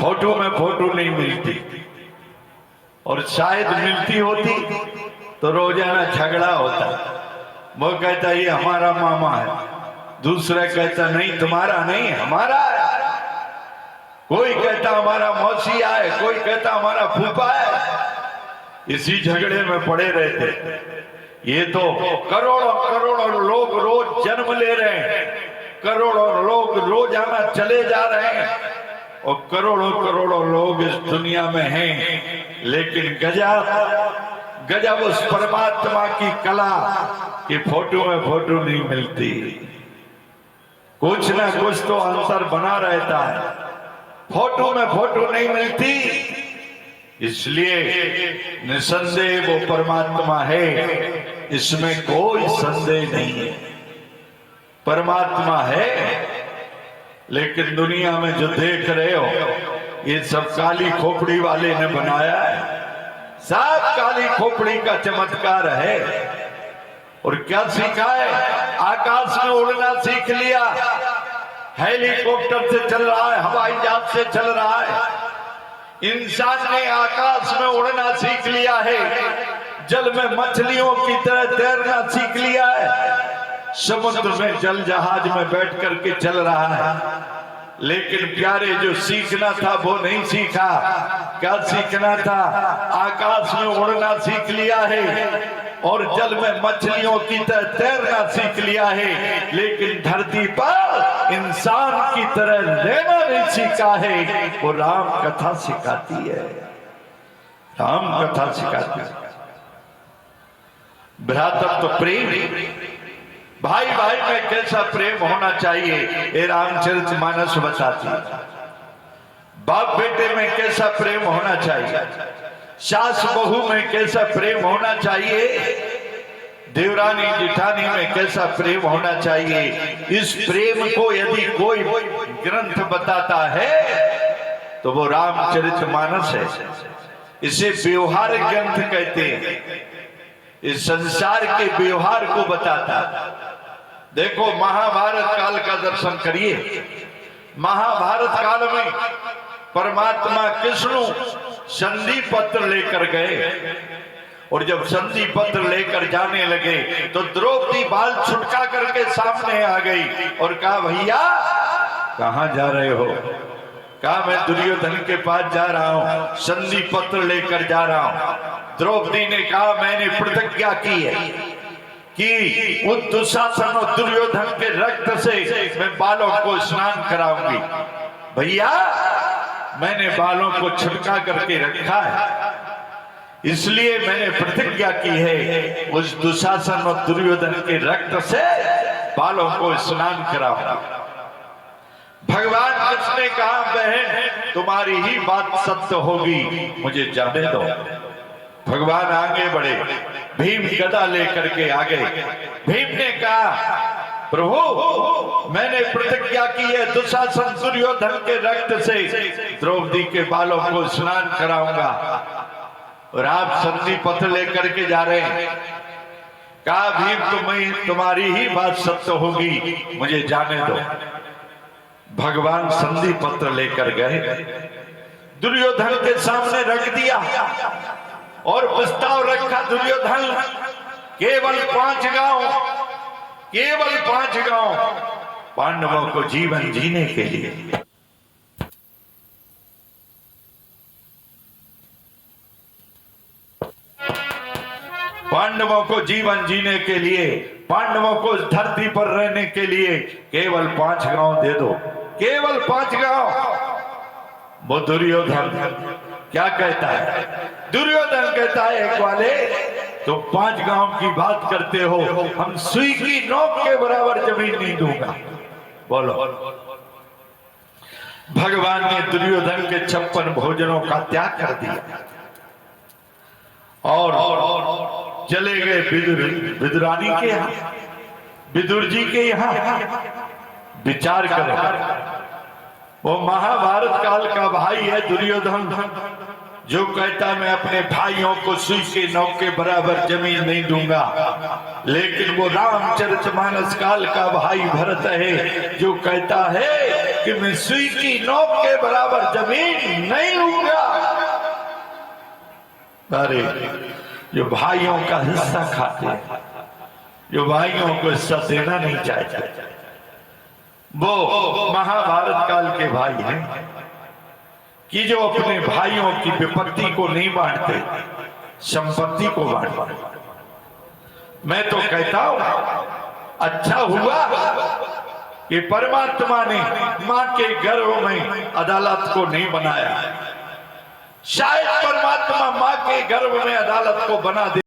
Photo में photo नहीं मिलती, और शायद मिलती होती तो रोजाना झगड़ा होता। वो कहता ये हमारा मामा है, दूसरा कहता नहीं तुम्हारा नहीं हमारा है, कोई कहता हमारा मौसी है, कोई कहता हमारा फूफा है। इसी झगड़े में पड़े रहते। ये तो करोड़ों करोड़ों लोग रोज जन्म ले रहे हैं, करोड़ों लोग रोजाना चले जा रहे हैं, और करोड़ों करोड़ों लोग इस दुनिया में हैं, लेकिन गजब उस परमात्मा की कला कि फोटो में फोटो नहीं मिलती, कुछ ना कुछ तो अंतर बना रहता है। फोटो में फोटो नहीं मिलती, इसलिए निसंदेह वो परमात्मा है, इसमें कोई संदेह नहीं है। परमात्मा है, लेकिन दुनिया में जो देख रहे हो ये सब काली खोपड़ी वाले ने बनाया है, सब काली खोपड़ी का चमत्कार है। और क्या सीखा है? आकाश में उड़ना सीख लिया, हेलीकॉप्टर से चल रहा है, हवाई जहाज से चल रहा है। इंसान ने आकाश में उड़ना सीख लिया है, जल में मछलियों की तरह तैरना सीख लिया है, समुद्र में जल जहाज में बैठ करके चल रहा है। लेकिन प्यारे जो सीखना था वो नहीं सीखा। क्या सीखना था? आकाश में उड़ना सीख लिया है और जल में मछलियों की तरह तैरना सीख लिया है, लेकिन धरती पर इंसान की तरह रहना नहीं सीखा है। वो राम कथा सिखाती है, राम कथा सिखाती है। भ्रातृत्व प्रेम, भाई भाई में कैसा प्रेम होना चाहिए ये रामचरितमानस बताती है। बाप बेटे में कैसा प्रेम होना चाहिए, सास बहू में कैसा प्रेम होना चाहिए, देवरानी जेठानी में कैसा प्रेम होना चाहिए। इस प्रेम को यदि कोई ग्रंथ बताता है तो वो रामचरितमानस है। इसे व्यवहार ग्रंथ कहते हैं, इस संसार के व्यवहार को बताता। देखो महाभारत काल का दर्शन करिए। महाभारत काल में परमात्मा कृष्ण संधि पत्र लेकर गए, और जब संधि पत्र लेकर जाने लगे तो द्रौपदी बाल छुटका करके सामने आ गई और कहा भैया कहां जा रहे हो? कहा मैं दुर्योधन के पास जा रहा हूं, संधि पत्र लेकर जा रहा हूं। द्रौपदी ने कहा मैंने प्रतिज्ञा की है कि उन दुशासन और दुर्योधन के रक्त से मैं बालों को स्नान कराऊंगी। भैया मैंने बालों को छुटका करके रखा है, इसलिए मैंने प्रतिज्ञा की है उस दुशासन और दुर्योधन के रक्त से बालों को स्नान कराऊंगा। भगवान कृष्ण ने कहा बहन तुम्हारी ही बात सत्य होगी, मुझे जाने दो। भगवान आगे बढ़े, भीम गदा लेकर के आ गए। भीम ने कहा प्रभु मैंने प्रतिज्ञा की है दुशासन दुर्योधन के रक्त से द्रौपदी के बालों को स्नान कराऊंगा, और आप संधि पत्र लेकर के जा रहे हैं। कहा भीम तुम्हारी ही बात सत्य होगी, मुझे जाने दो। भगवान संधि पत्र लेकर गए, दुर्योधन के सामने रख दिया और प्रस्ताव रखा दुर्योधन केवल 5 गांव पांडवों को जीवन जीने के लिए। पांडवों को जीवन जीने के लिए, पांडवों को इस धरती पर रहने के लिए केवल 5 गांव दे दो, केवल 5 गांव। वो दुर्योधन क्या कहता है? दुर्योधन कहता है एक वाले तो 5 गांव की बात करते हो, हम सुई की नोक के बराबर जमीन नहीं दूंगा। बोलो। भगवान ने दुर्योधन के 56 भोजनों का त्याग कर दिया और चले गए विदुरानी के यहाँ, विदुर जी के यहाँ। विचार करें, वो महाभारत काल का भाई है दुर्योधन, जो कहता मैं अपने भाइयों को सुई के नोक के बराबर जमीन नहीं दूंगा। लेकिन वो रामचरितमानस काल का भाई भरत है, जो कहता है कि मैं सुई की नोक के बराबर जमीन नहीं लूंगा। अरे जो भाइयों का हिस्सा खाते, जो भाइयों को हिस्सा देना नहीं चाहते, वो महाभारत काल के भाई हैं कि जो अपने भाइयों की विपत्ति को नहीं बांटते, संपत्ति को बांटते। मैं तो कहता हूं अच्छा हुआ कि परमात्मा ने मां के गर्भ में अदालत को नहीं बनाया। शायद परमात्मा मां के गर्भ में अदालत को बना दे।